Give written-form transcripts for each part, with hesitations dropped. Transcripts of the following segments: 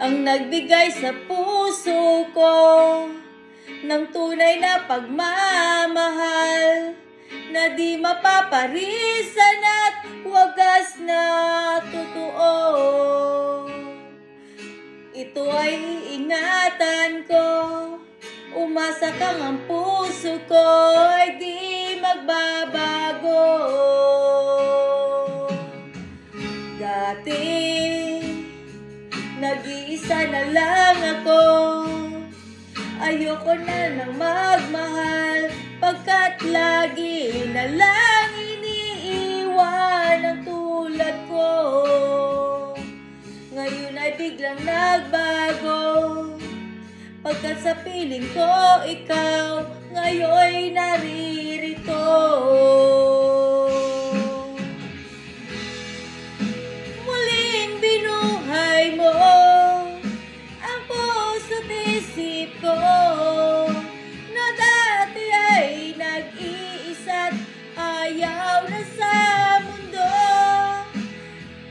ang nagbigay sa puso ko ng tunay na pagmamahal na di mapaparisan at wagas na totoo. Ito ay ingatan ko, umasa kang ang puso ko ay di magbabago. Dati, nag-iisa na lang ako, ayoko na nang magmahal, pagkat lagi na lang iniiwan ang tulad ko. Ngayon ay biglang nagbago, pagkat sa piling ko ikaw ngayon naririto. Muling binuhay mo ang puso't isip ko na dati ay nag-iisa't ayaw na sa mundo.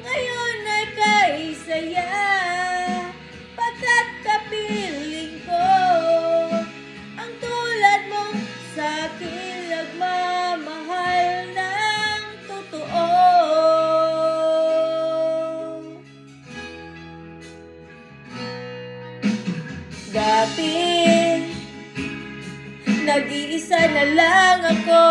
Ngayon ay kay saya, pagkat kapiling ko ang tulad mo sa akin nagmamahal ng totoo. Dati, nag-iisa na lang ako,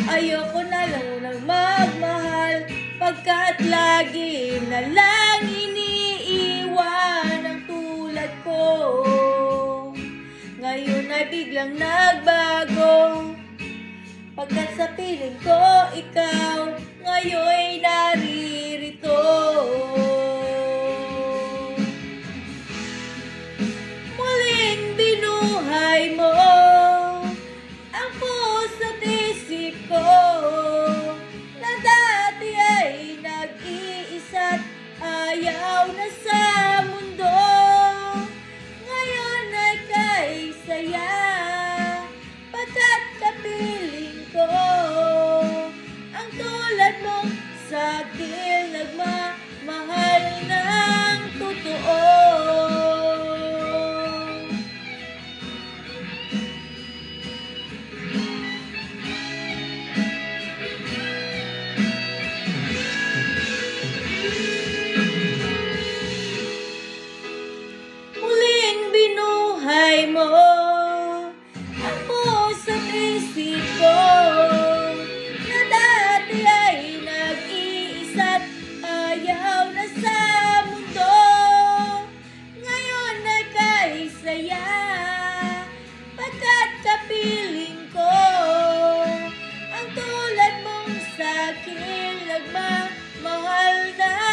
ayoko na lang unang magmahal, pagkat lagi na lang iniiwan ang tulad ko. Ngayon ay biglang nagbago, pagkat sa piling ko ikaw ngayon naririto. Muling binuhay mo ang puso't isip ko na dati ay nag-iisa't ayaw na sa mundo. Ngayon ay kay saya, pagkat kapiling ko ang tulad mo sa akin nagmamahal ng totoo. Muling binuhay mo ang puso't isip ko na dati ay nag-iisa't ayaw na sa mundo. Ngayon ay kay saya, pagkat kapiling ko ang tulad mong sa akin nagmamahal na